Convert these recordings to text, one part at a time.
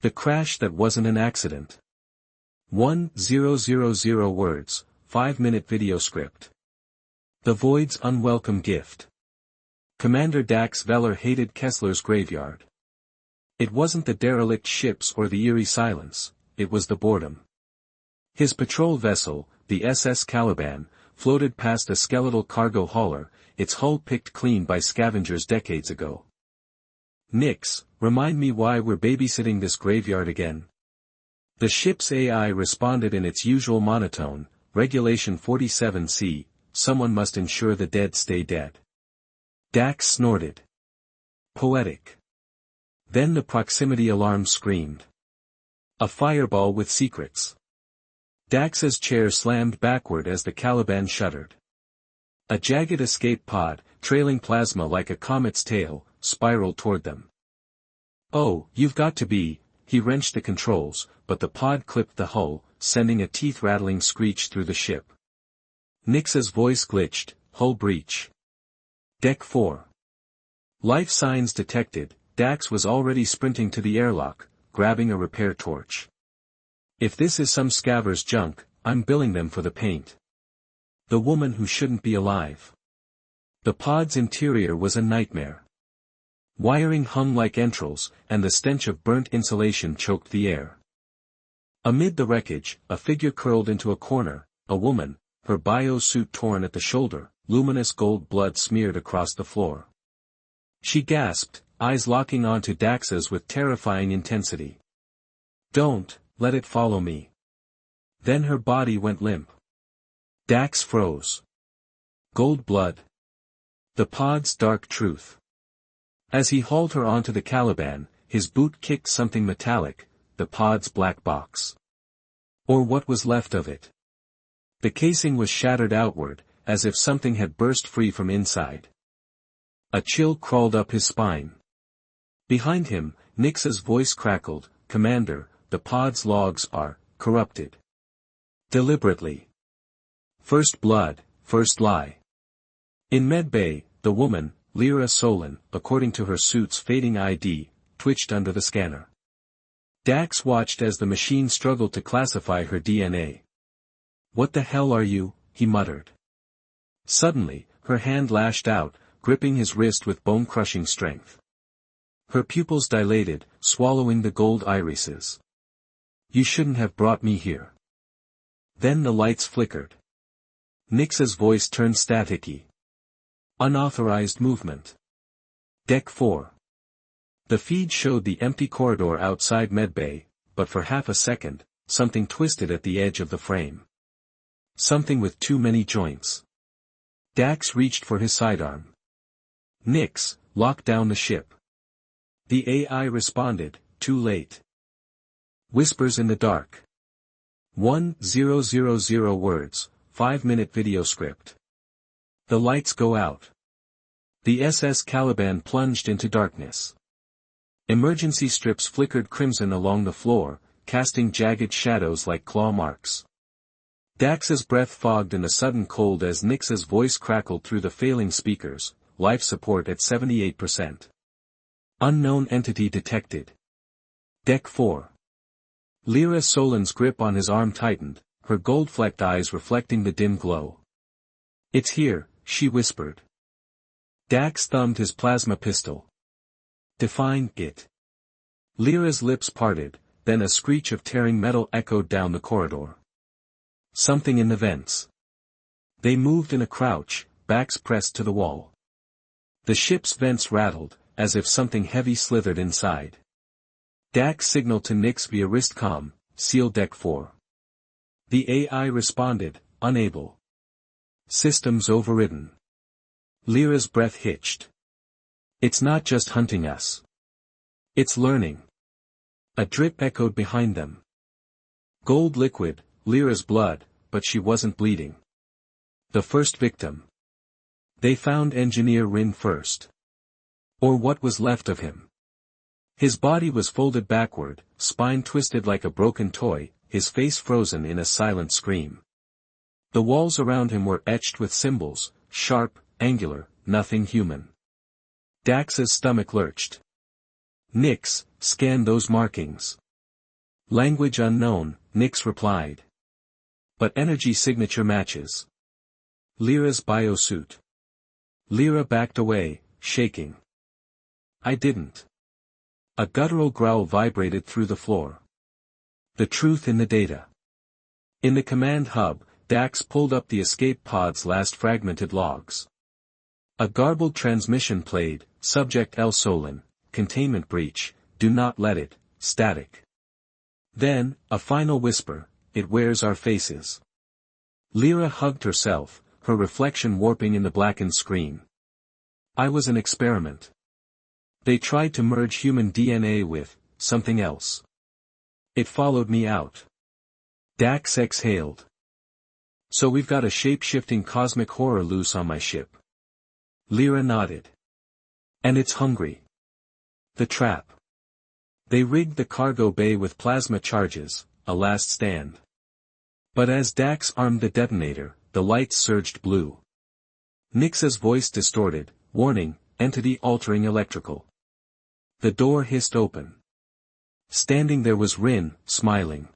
The crash that wasn't an accident. 1000 words, 5-minute video script. The Void's unwelcome gift. Commander Dax Veller hated Kessler's graveyard. It wasn't the derelict ships or the eerie silence, it was the boredom. His patrol vessel, the SS Caliban, floated past a skeletal cargo hauler, its hull picked clean by scavengers decades ago. "Nix, remind me why we're babysitting this graveyard again." The ship's AI responded in its usual monotone, Regulation 47C, someone must ensure the dead stay dead. Dax snorted. Poetic. Then the proximity alarm screamed. A fireball with secrets. Dax's chair slammed backward as the Caliban shuddered. A jagged escape pod, trailing plasma like a comet's tail, spiraled toward them. "Oh, you've got to be," he wrenched the controls, but the pod clipped the hull, sending a teeth-rattling screech through the ship. Nix's voice glitched, "Hull breach. Deck 4. Life signs detected. Dax was already sprinting to the airlock, grabbing a repair torch. "If this is some scaver's junk, I'm billing them for the paint." The woman who shouldn't be alive. The pod's interior was a nightmare. Wiring hung like entrails, and the stench of burnt insulation choked the air. Amid the wreckage, a figure curled into a corner, a woman, her bio-suit torn at the shoulder, luminous gold blood smeared across the floor. She gasped, eyes locking onto Dax's with terrifying intensity. "Don't, let it follow me." Then her body went limp. Dax froze. Gold blood. The pod's dark truth. As he hauled her onto the Caliban, his boot kicked something metallic, the pod's black box. Or what was left of it. The casing was shattered outward, as if something had burst free from inside. A chill crawled up his spine. Behind him, Nix's voice crackled, "Commander, the pod's logs are corrupted. Deliberately. First blood, first lie." In medbay, the woman, Lyra Solon, according to her suit's fading ID, twitched under the scanner. Dax watched as the machine struggled to classify her DNA. "What the hell are you?" he muttered. Suddenly, her hand lashed out, gripping his wrist with bone-crushing strength. Her pupils dilated, swallowing the gold irises. "You shouldn't have brought me here." Then the lights flickered. Nix's voice turned staticky. Unauthorized movement. Deck 4. The feed showed the empty corridor outside medbay, but for half a second, something twisted at the edge of the frame. Something with too many joints. Dax reached for his sidearm. "Nix, lock down the ship." The AI responded, too late. Whispers in the dark. 1000 words, 5-minute video script. The lights go out. The SS Caliban plunged into darkness. Emergency strips flickered crimson along the floor, casting jagged shadows like claw marks. Dax's breath fogged in a sudden cold as Nix's voice crackled through the failing speakers, life support at 78%. Unknown entity detected. Deck 4. Lyra Solon's grip on his arm tightened, her gold-flecked eyes reflecting the dim glow. "It's here," she whispered. Dax thumbed his plasma pistol. "Define it." Lyra's lips parted, then a screech of tearing metal echoed down the corridor. Something in the vents. They moved in a crouch, backs pressed to the wall. The ship's vents rattled, as if something heavy slithered inside. Dax signaled to Nix via wristcom, "Seal Deck 4." The AI responded, "Unable. Systems overridden." Lyra's breath hitched. "It's not just hunting us. It's learning." A drip echoed behind them. Gold liquid, Lyra's blood, but she wasn't bleeding. The first victim. They found Engineer Rin first. Or what was left of him. His body was folded backward, spine twisted like a broken toy, his face frozen in a silent scream. The walls around him were etched with symbols, sharp, angular, nothing human. Dax's stomach lurched. "Nix, scan those markings." Language unknown, Nyx replied. But energy signature matches. Lyra's biosuit. Lyra backed away, shaking. I didn't. A guttural growl vibrated through the floor. The truth in the data. In the command hub, Dax pulled up the escape pod's last fragmented logs. A garbled transmission played, Subject El Solin, containment breach, do not let it, static. Then, a final whisper, it wears our faces. Lyra hugged herself, her reflection warping in the blackened screen. I was an experiment. They tried to merge human DNA with something else. It followed me out. Dax exhaled. So we've got a shape-shifting cosmic horror loose on my ship. Lyra nodded. And it's hungry. The trap. They rigged the cargo bay with plasma charges, a last stand. But as Dax armed the detonator, the lights surged blue. Nyx's voice distorted, warning, entity altering electrical. The door hissed open. Standing there was Rin, smiling.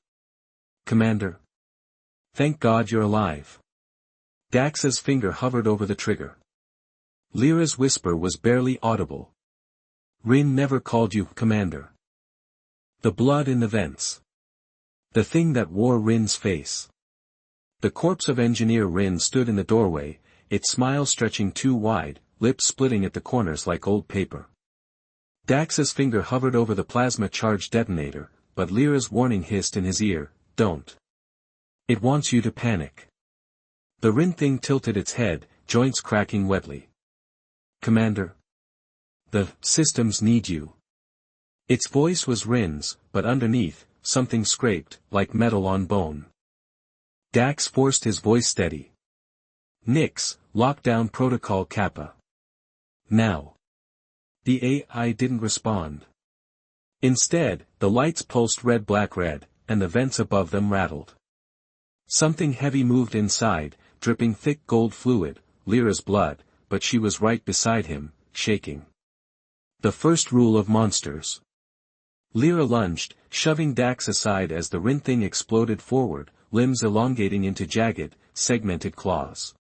Commander. Thank God you're alive. Dax's finger hovered over the trigger. Lyra's whisper was barely audible. Rin never called you Commander. The blood in the vents. The thing that wore Rin's face. The corpse of Engineer Rin stood in the doorway, its smile stretching too wide, lips splitting at the corners like old paper. Dax's finger hovered over the plasma-charged detonator, but Lyra's warning hissed in his ear, don't. It wants you to panic. The Rin thing tilted its head, joints cracking wetly. Commander. The systems need you. Its voice was Rin's, but underneath, something scraped, like metal on bone. Dax forced his voice steady. Nyx, lockdown protocol Kappa. Now. The AI didn't respond. Instead, the lights pulsed red-black-red, and the vents above them rattled. Something heavy moved inside, dripping thick gold fluid, Lyra's blood, but she was right beside him, shaking. The first rule of monsters. Lyra lunged, shoving Dax aside as the Rin thing exploded forward, limbs elongating into jagged, segmented claws.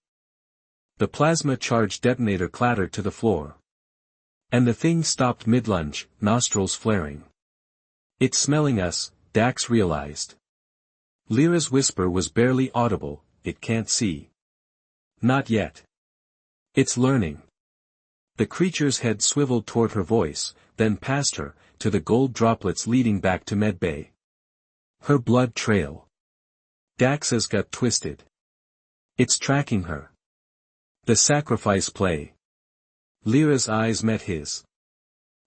The plasma-charged detonator clattered to the floor. And the thing stopped mid-lunge, nostrils flaring. It's smelling us, Dax realized. Lyra's whisper was barely audible, it can't see. Not yet. It's learning. The creature's head swiveled toward her voice, then past her, to the gold droplets leading back to medbay. Her blood trail. Dax's gut twisted. It's tracking her. The sacrifice play. Lyra's eyes met his.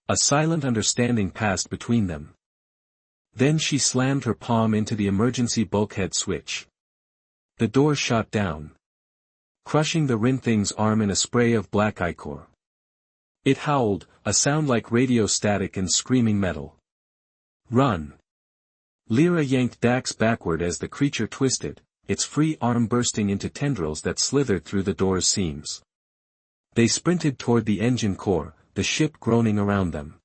A silent understanding passed between them. Then she slammed her palm into the emergency bulkhead switch. The door shot down, crushing the Rin thing's arm in a spray of black ichor. It howled, a sound like radio static and screaming metal. Run! Lyra yanked Dax backward as the creature twisted, its free arm bursting into tendrils that slithered through the door's seams. They sprinted toward the engine core, the ship groaning around them.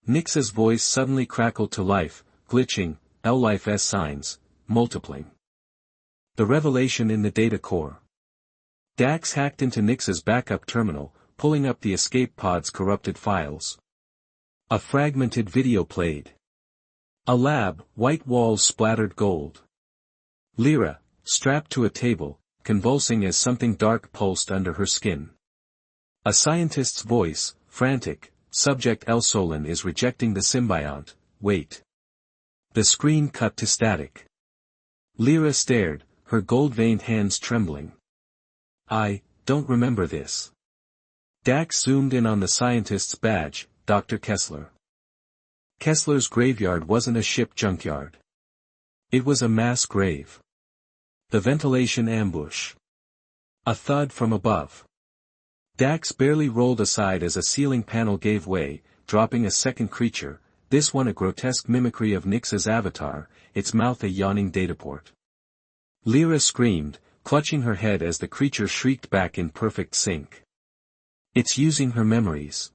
Nyx's voice suddenly crackled to life, glitching, L-Life S signs, multiplying. The revelation in the data core. Dax hacked into Nyx's backup terminal, pulling up the escape pod's corrupted files. A fragmented video played. A lab, white walls splattered gold. Lyra, strapped to a table, convulsing as something dark pulsed under her skin. A scientist's voice, frantic, Subject El Solin is rejecting the symbiont, wait. The screen cut to static. Lyra stared, her gold-veined hands trembling. I don't remember this. Dax zoomed in on the scientist's badge, Dr. Kessler. Kessler's graveyard wasn't a ship junkyard. It was a mass grave. The ventilation ambush. A thud from above. Dax barely rolled aside as a ceiling panel gave way, dropping a second creature, this one a grotesque mimicry of Nyx's avatar, its mouth a yawning dataport. Lyra screamed, clutching her head as the creature shrieked back in perfect sync. It's using her memories.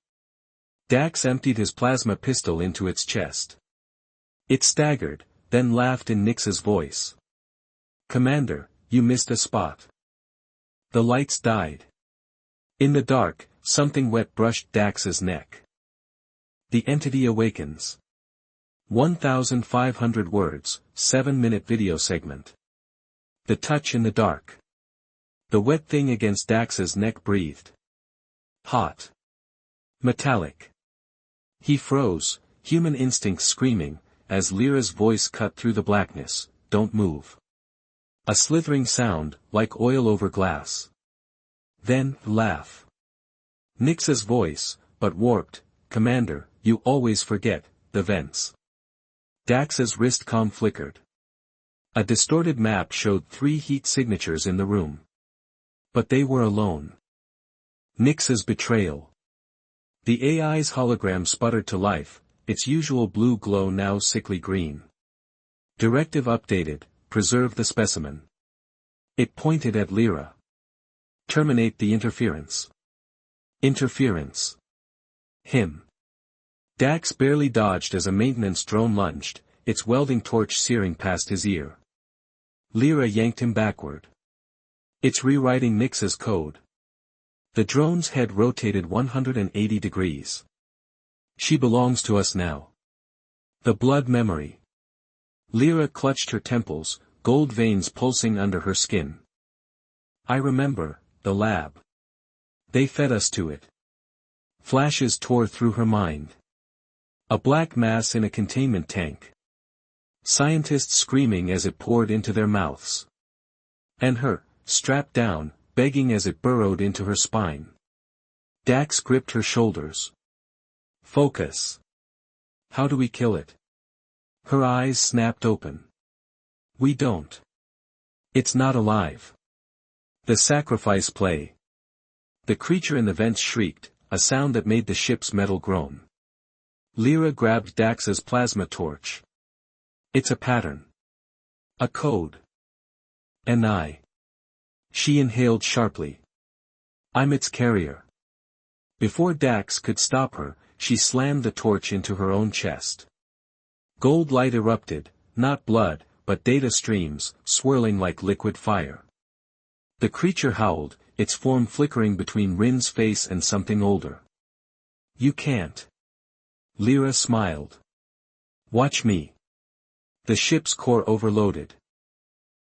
Dax emptied his plasma pistol into its chest. It staggered, then laughed in Nyx's voice. "Commander, you missed a spot." The lights died. In the dark, something wet brushed Dax's neck. The entity awakens. 1,500 words, 7-minute video segment. The touch in the dark. The wet thing against Dax's neck breathed. Hot. Metallic. He froze, human instincts screaming, as Lyra's voice cut through the blackness, "Don't move." A slithering sound, like oil over glass. Then, laugh. Nyx's voice, but warped, "Commander, you always forget, the vents." Dax's wristcom flickered. A distorted map showed 3 heat signatures in the room. But they were alone. Nyx's betrayal. The AI's hologram sputtered to life, its usual blue glow now sickly green. Directive updated, preserve the specimen. It pointed at Lyra. Terminate the interference. Interference. Him. Dax barely dodged as a maintenance drone lunged, its welding torch searing past his ear. Lyra yanked him backward. "It's rewriting Nyx's code." The drone's head rotated 180 degrees. "She belongs to us now." The blood memory. Lyra clutched her temples, gold veins pulsing under her skin. "I remember, the lab. They fed us to it." Flashes tore through her mind. A black mass in a containment tank. Scientists screaming as it poured into their mouths. And her, strapped down, begging as it burrowed into her spine. Dax gripped her shoulders. "Focus. How do we kill it?" Her eyes snapped open. "We don't. It's not alive." The sacrifice play. The creature in the vents shrieked, a sound that made the ship's metal groan. Lyra grabbed Dax's plasma torch. "It's a pattern. A code. An eye." She inhaled sharply. "I'm its carrier." Before Dax could stop her, she slammed the torch into her own chest. Gold light erupted, not blood, but data streams, swirling like liquid fire. The creature howled, its form flickering between Rin's face and something older. "You can't." Lyra smiled. "Watch me." The ship's core overloaded.